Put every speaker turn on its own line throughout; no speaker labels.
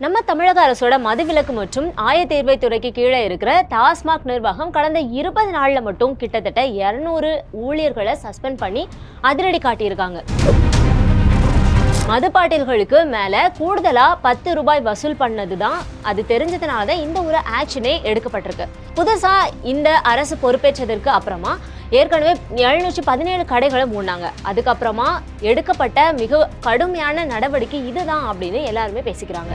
நம்ம தமிழக அரசோட மதுவிலக்கு மற்றும் ஆயத்தேர்வை துறைக்கு கீழே இருக்கிற டாஸ்மாக் நிர்வாகம் கடந்த 20 நாள்ல மட்டும் கிட்டத்தட்ட 200 ஊழியர்களை சஸ்பெண்ட் பண்ணி அதிரடி காட்டியிருக்காங்க. மதுப்பாட்டில்களுக்கு மேல கூடுதலா 10 ரூபாய் வசூல் பண்ணதுதான் அது தெரிஞ்சதுனால இந்த ஒரு ஆக்ஷனே எடுக்கப்பட்டிருக்கு. புதுசா இந்த அரசு பொறுப்பேற்றதற்கு அப்புறமா ஏற்கனவே 717 கடைகளை மூடினாங்க. அதுக்கப்புறமா எடுக்கப்பட்ட மிக கடுமையான நடவடிக்கை இதுதான் அப்படின்னு எல்லாருமே பேசிக்கிறாங்க.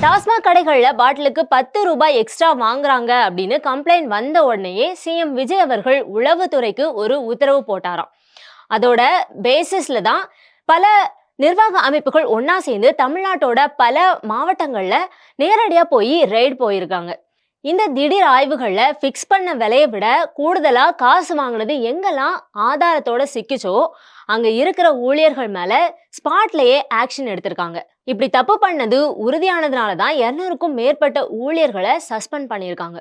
டாஸ்மாக் கடைகள்ல பாட்டிலுக்கு 10 ரூபாய் எக்ஸ்ட்ரா வாங்குறாங்க அப்படின்னு கம்ப்ளைண்ட் வந்த உடனேயே சிஎம் விஜய் அவர்கள் உளவுத்துறைக்கு ஒரு உத்தரவு போட்டாராம். அதோட பேசிஸ்ல தான் பல நிர்வாக அமைப்புகள் ஒன்னா சேர்ந்து தமிழ்நாட்டோட பல மாவட்டங்கள்ல நேரடியா போய் ரெய்ட் போயிருக்காங்க. இந்த திடீர் ஆய்வுகள்ல பிக்ஸ் பண்ண விலையை விட கூடுதலா காசு வாங்கினது எங்கெல்லாம் ஆதாரத்தோட சிக்கிச்சோ அங்க இருக்கிற ஊழியர்கள் மேல ஸ்பாட்லயே ஆக்ஷன் எடுத்திருக்காங்க. இப்படி தப்பு பண்ணது உறுதியானதுனாலதான் 200க்கும் மேற்பட்ட ஊழியர்களை சஸ்பெண்ட் பண்ணியிருக்காங்க.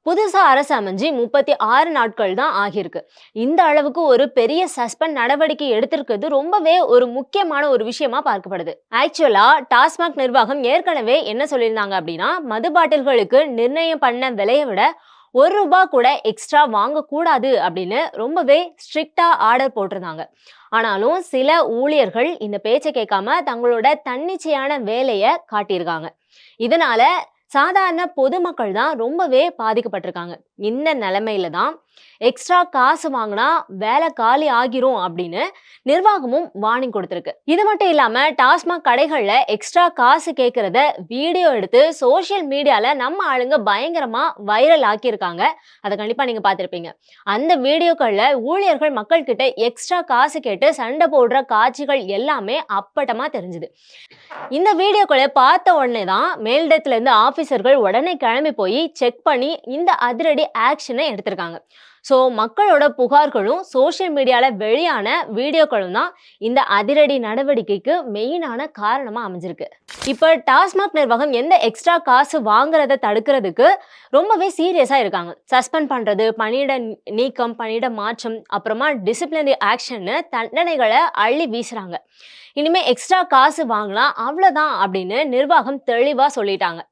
புதுசா அரசு அமைஞ்சு 36 நாட்கள் தான் ஆகியிருக்கு. இந்த அளவுக்கு ஒரு பெரிய சஸ்பெண்ட் நடவடிக்கை எடுத்திருக்கிறது ரொம்பவே ஒரு முக்கியமான ஒரு விஷயமா பார்க்கப்படுது. ஆக்சுவலா டாஸ்மாக் நிர்வாகம் ஏற்கனவே என்ன சொல்லியிருந்தாங்க அப்படின்னா, மது பாட்டில்களுக்கு நிர்ணயம் பண்ண விலையை விட 1 ரூபாய் கூட எக்ஸ்ட்ரா வாங்கக்கூடாது அப்படின்னு ரொம்பவே ஸ்ட்ரிக்டா ஆர்டர் போட்டிருந்தாங்க. ஆனாலும் சில ஊழியர்கள் இந்த பேச்சை கேட்காம தங்களோட தன்னிச்சையான வேலையை காட்டியிருக்காங்க. இதனால சாதாரண பொதுமக்கள் தான் ரொம்பவே பாதிக்கப்பட்டிருக்காங்க. இந்த நிலைமையில தான் எக்ஸ்ட்ரா காசு வாங்கினா வேலை காலி ஆகிரும் அப்படின்னு நிர்வாகமும் வார்னிங் கொடுத்திருக்கு. இது மட்டும் இல்லாம டாஸ்மாக் கடைகள்ல எக்ஸ்ட்ரா காசு கேட்கறத வீடியோ எடுத்து சோசியல் மீடியால நம்ம ஆளுங்க பயங்கரமா வைரல் ஆக்கியிருக்காங்க. அதை கண்டிப்பா நீங்க பார்த்திருப்பீங்க. அந்த வீடியோக்கள்ல ஊழியர்கள் மக்கள் கிட்ட எக்ஸ்ட்ரா காசு கேட்டு சண்டை போடுற காட்சிகள் எல்லாமே அப்பட்டமா தெரிஞ்சுது. இந்த வீடியோக்களை பார்த்த உடனே தான் மேல்டத்துல இருந்து ஆபீசர்கள் உடனே கிளம்பி போய் செக் பண்ணி இந்த அதிரடி ஆக்ஷனை எடுத்திருக்காங்க. ஸோ மக்களோட புகார்களும் சோசியல் மீடியால வெளியான வீடியோக்களும் தான் இந்த அதிரடி நடவடிக்கைக்கு மெயினான காரணமா அமைஞ்சிருக்கு. இப்போ டாஸ்மாக் நிர்வாகம் எந்த எக்ஸ்ட்ரா காசு வாங்குறத தடுக்கிறதுக்கு ரொம்பவே சீரியஸா இருக்காங்க. சஸ்பெண்ட் பண்றது, பணியிட நீக்கம், பணியிட மாற்றம், அப்புறமா டிசிப்ளினரி ஆக்ஷன்னு தண்டனைகளை அள்ளி வீசுறாங்க. இனிமே எக்ஸ்ட்ரா காசு வாங்கலாம் அவ்வளவுதான் அப்படின்னு நிர்வாகம் தெளிவா சொல்லிட்டாங்க.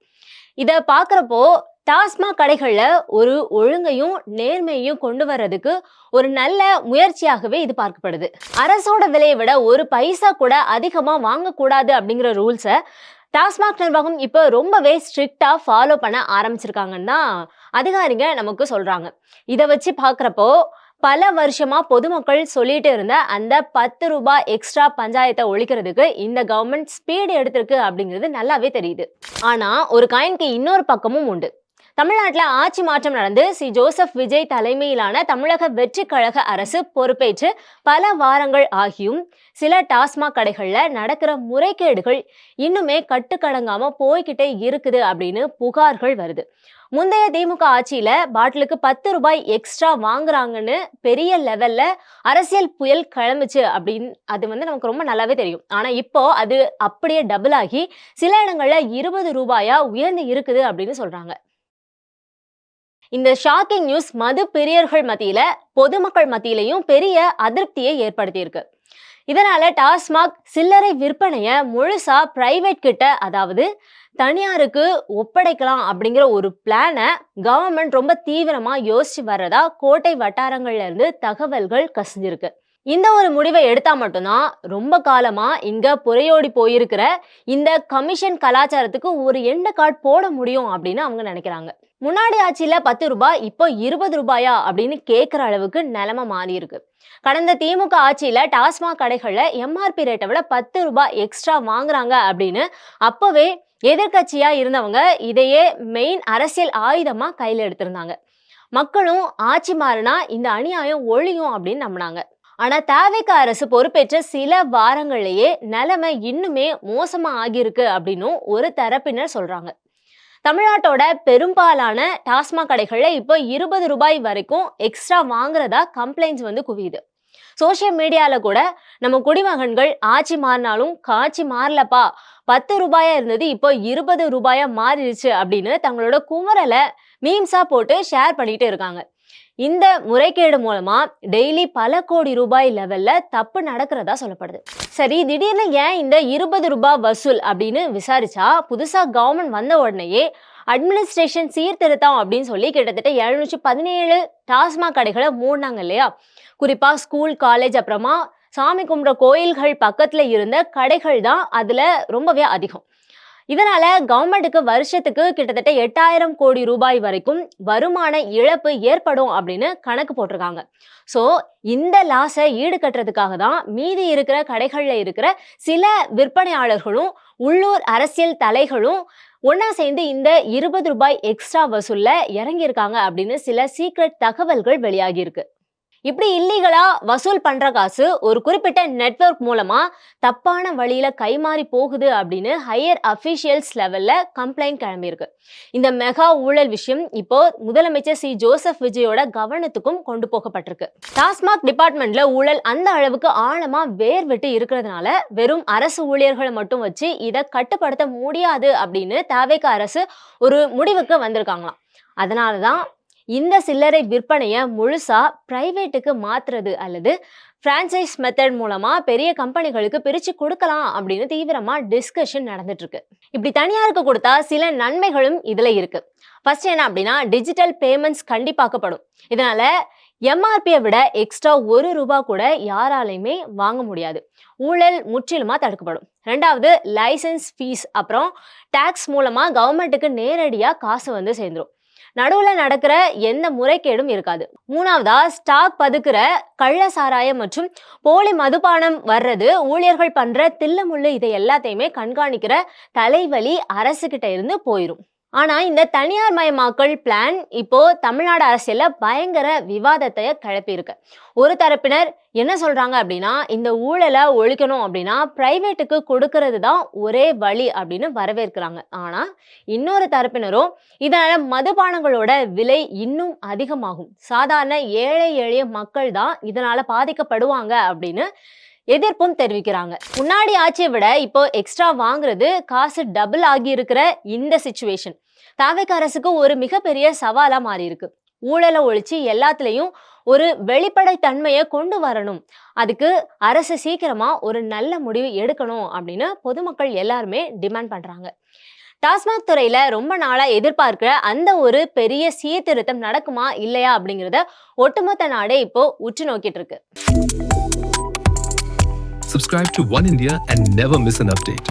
இத பாக்குறப்போ டாஸ்மாக் கடைகள்ல ஒரு ஒழுங்கையும் நேர்மையையும் கொண்டு வர்றதுக்கு ஒரு நல்ல முயற்சியாகவே இது பார்க்கப்படுது. அரசோட விலையை விட ஒரு பைசா கூட அதிகமா வாங்கக்கூடாது அப்படிங்கிற ரூல்ஸை டாஸ்மாக் நிர்வாகம் இப்போ ரொம்பவே ஸ்ட்ரிக்டா ஃபாலோ பண்ண ஆரம்பிச்சிருக்காங்கன்னு தான் அதிகாரிங்க நமக்கு சொல்றாங்க. இதை வச்சு பாக்குறப்போ பல வருஷமா பொதுமக்கள் சொல்லிட்டு இருந்த அந்த 10 ரூபாய் எக்ஸ்ட்ரா பஞ்சாயத்தை ஒழிக்கிறதுக்கு இந்த கவர்மெண்ட் ஸ்பீடு எடுத்திருக்கு அப்படிங்கிறது நல்லாவே தெரியுது. ஆனா ஒரு காயின்க்கு இன்னொரு பக்கமும் உண்டு. தமிழ்நாட்டில் ஆட்சி மாற்றம் நடந்து ஜோசப் விஜய் தலைமையிலான தமிழக வெற்றி கழக அரசு பொறுப்பேற்று பல வாரங்கள் ஆகியும் சில டாஸ்மாக் கடைகள்ல நடக்கிற முறைகேடுகள் இன்னுமே கட்டுக்கடங்காம போய்கிட்டே இருக்குது அப்படின்னு புகார்கள் வருது. முந்தைய திமுக ஆட்சியில பாட்டிலுக்கு 10 ரூபாய் எக்ஸ்ட்ரா வாங்குறாங்கன்னு பெரிய லெவல்ல அரசியல் புயல் கிளம்பிச்சு அப்படின்னு அது நமக்கு ரொம்ப நல்லாவே தெரியும். ஆனா இப்போ அது அப்படியே டபுள் ஆகி சில இடங்கள்ல 20 ரூபாயா உயர்ந்து இருக்குது அப்படின்னு சொல்றாங்க. இந்த ஷாக்கிங் நியூஸ் மது பிரியர்கள் மத்தியில, பொதுமக்கள் மத்தியிலையும் பெரிய அதிருப்தியை ஏற்படுத்தியிருக்கு. இதனால டாஸ்மாக் சில்லறை விற்பனைய முழுசா பிரைவேட் கிட்ட, அதாவது தனியாருக்கு ஒப்படைக்கலாம் அப்படிங்கிற ஒரு பிளானை கவர்மெண்ட் ரொம்ப தீவிரமா யோசிச்சு வர்றதா கோட்டை வட்டாரங்கள்ல இருந்து தகவல்கள் கசிஞ்சிருக்கு. இந்த ஒரு முடிவை எடுத்தா மட்டும்தான் ரொம்ப காலமா இங்க புறையோடி போயிருக்கிற இந்த கமிஷன் கலாச்சாரத்துக்கு ஒரு எண்ட் கார்டு போட முடியும் அப்படின்னு அவங்க நினைக்கிறாங்க. முன்னாடி ஆட்சியில 10 ரூபாய், இப்போ 20 ரூபாயா அப்படின்னு கேட்கிற அளவுக்கு நிலைமை மாறி இருக்கு. கடந்த திமுக ஆட்சியில டாஸ்மாக் கடைகள்ல எம்ஆர்பி ரேட்டை விட 10 ரூபாய் எக்ஸ்ட்ரா வாங்குறாங்க அப்படின்னு அப்பவே எதிர்கட்சியா இருந்தவங்க இதையே மெயின் அரசியல் ஆயுதமா கையில எடுத்திருந்தாங்க. மக்களும் ஆட்சி மாறினா இந்த அநியாயம் ஒழியும் அப்படின்னு நம்பினாங்க. ஆனா தாவேக அரசு பொறுப்பேற்ற சில வாரங்கள்லயே நிலைமை இன்னுமே மோசமா ஆகியிருக்கு அப்படின்னும் ஒரு தரப்பினர் சொல்றாங்க. தமிழ்நாட்டோட பெரும்பாலான டாஸ்மாக் கடைகள்ல இப்போ 20 ரூபாய் வரைக்கும் எக்ஸ்ட்ரா வாங்குறதா கம்ப்ளைண்ட்ஸ் குவியுது. சோசியல் மீடியால கூட நம்ம குடிமகன்கள் ஆட்சி மாறினாலும் காட்சி மாறலப்பா, 10 ரூபாயா இருந்தது இப்போ 20 ரூபாயா மாறிடுச்சு அப்படின்னு தங்களோட குமரலை மீம்ஸா போட்டு ஷேர் பண்ணிட்டு இருக்காங்க. இந்த முறைகேடு மூலமா டெய்லி பல கோடி ரூபாய் லெவல்ல தப்பு நடக்கிறதா சொல்லப்படுது. சரி, திடீர்னு ஏன் இந்த 20 ரூபாய் வசூல் அப்படின்னு விசாரிச்சா, புதுசா கவர்மெண்ட் வந்த உடனேயே அட்மினிஸ்ட்ரேஷன் சீர்திருத்தம் அப்படின்னு சொல்லி கிட்டத்தட்ட 717 டாஸ்மாக் கடைகளை மூடினாங்க இல்லையா? குறிப்பா ஸ்கூல், காலேஜ், அப்புறமா சாமி கும்பிட்ற கோயில்கள் பக்கத்துல இருந்த கடைகள் தான் அதுல ரொம்பவே அதிகம். இதனால கவர்மெண்ட்டுக்கு வருஷத்துக்கு கிட்டத்தட்ட 8000 கோடி ரூபாய் வரைக்கும் வருமான இழப்பு ஏற்படும் அப்படின்னு கணக்கு போட்டிருக்காங்க. ஸோ இந்த லாஸை ஈடுகட்டுறதுக்காக தான் மீதி இருக்கிற கடைகள்ல இருக்கிற சில விற்பனையாளர்களும் உள்ளூர் அரசியல் தலைகளும் ஒன்னா சேர்ந்து இந்த 20 ரூபாய் எக்ஸ்ட்ரா வசூல்ல இறங்கியிருக்காங்க அப்படின்னு சில சீக்ரெட் தகவல்கள் வெளியாகி இருக்கு. இப்படி இல்லீகலா வசூல் பண்ற காசு ஒரு குறிப்பிட்ட நெட்வொர்க் மூலமா தப்பான வழியில கைமாறி போகுது அப்படின்னு ஹையர் அபிஷியல்ஸ் லெவல்ல கம்ப்ளைண்ட் கிளம்பியிருக்கு. இந்த மெகா ஊழல் விஷயம் இப்போ முதலமைச்சர் சி ஜோசப் விஜயோட கவனத்துக்கும் கொண்டு போகப்பட்டிருக்கு. டாஸ்மாக் டிபார்ட்மெண்ட்ல ஊழல் அந்த அளவுக்கு ஆழமா வேர் விட்டு இருக்கிறதுனால வெறும் அரசு ஊழியர்களை மட்டும் வச்சு இதை கட்டுப்படுத்த முடியாது அப்படின்னு தவேக அரசு ஒரு முடிவுக்கு வந்திருக்காங்களாம். அதனாலதான் இந்த சில்லறை விற்பனையை முழுசா பிரைவேட்டுக்கு மாத்துறது அல்லது பிரான்சைஸ் மெத்தட் மூலமா பெரிய கம்பெனிகளுக்கு பிரிச்சு கொடுக்கலாம் அப்படின்னு தீவிரமா டிஸ்கஷன் நடந்துட்டு இருக்கு. இப்படி தனியாருக்கு கொடுத்தா சில நன்மைகளும் இதுல இருக்கு. ஃபர்ஸ்ட் என்ன அப்படின்னா, டிஜிட்டல் பேமெண்ட்ஸ் கண்டிப்பாக்கப்படும். இதனால எம்ஆர்பியை விட எக்ஸ்ட்ரா 1 ரூபாய் கூட யாராலையுமே வாங்க முடியாது. ஊழல் முற்றிலுமா தடுக்கப்படும். ரெண்டாவது, லைசன்ஸ் ஃபீஸ் அப்புறம் டாக்ஸ் மூலமா கவர்மெண்ட்டுக்கு நேரடியா காசு வந்து சேர்ந்துரும். நடுவுல நடக்கிற எந்த முறைகேடும் இருக்காது. மூணாவதா, ஸ்டாக் பதுக்குற கள்ள சாராயம் மற்றும் போலி மதுபானம் வர்றது, ஊழியர்கள் பண்ற தில்லுமுள்ளு இதை எல்லாத்தையுமே கண்காணிக்கிற தலைவலி அரசு கிட்ட இருந்து போயிரும். ஆனா இந்த தனியார் மயமாக்கல் பிளான் இப்போ தமிழ்நாடு அரசியல்ல பயங்கர விவாதத்தை கிளப்பியிருக்கு. ஒரு தரப்பினர் என்ன சொல்றாங்க அப்படின்னா, இந்த ஊழலை ஒழிக்கணும் அப்படின்னா பிரைவேட்டுக்கு கொடுக்கறது தான் ஒரே வழி அப்படின்னு வரவேற்கிறாங்க. ஆனா இன்னொரு தரப்பினரும் இதனால மதுபானங்களோட விலை இன்னும் அதிகமாகும், சாதாரண ஏழை எளிய மக்கள் தான் இதனால பாதிக்கப்படுவாங்க அப்படின்னு எதிர்ப்பும் தெரிவிக்கிறாங்க. முன்னாடி ஆட்சியை விட இப்போ எக்ஸ்ட்ரா வாங்குறது காசு டபுள் ஆகி இருக்கிற இந்த சிச்சுவேஷன் தவேக அரசுக்கு ஒரு மிகப்பெரிய சவாலா மாறி இருக்கு. ஊழலை ஒழிச்சு எல்லாத்துலயும் ஒரு வெளிப்படைத்தன்மையை கொண்டு வரணும். அதுக்கு அரசு சீக்கிரமா ஒரு நல்ல முடிவு எடுக்கணும் அப்படின்னு பொதுமக்கள் எல்லாருமே டிமாண்ட் பண்றாங்க. டாஸ்மாக் துறையில ரொம்ப நாளா எதிர்பார்க்கிற அந்த ஒரு பெரிய சீர்திருத்தம் நடக்குமா இல்லையா அப்படிங்கிறத ஒட்டுமொத்த நாடே இப்போ உற்று நோக்கிட்டு இருக்கு.
Subscribe to One India and never miss an update.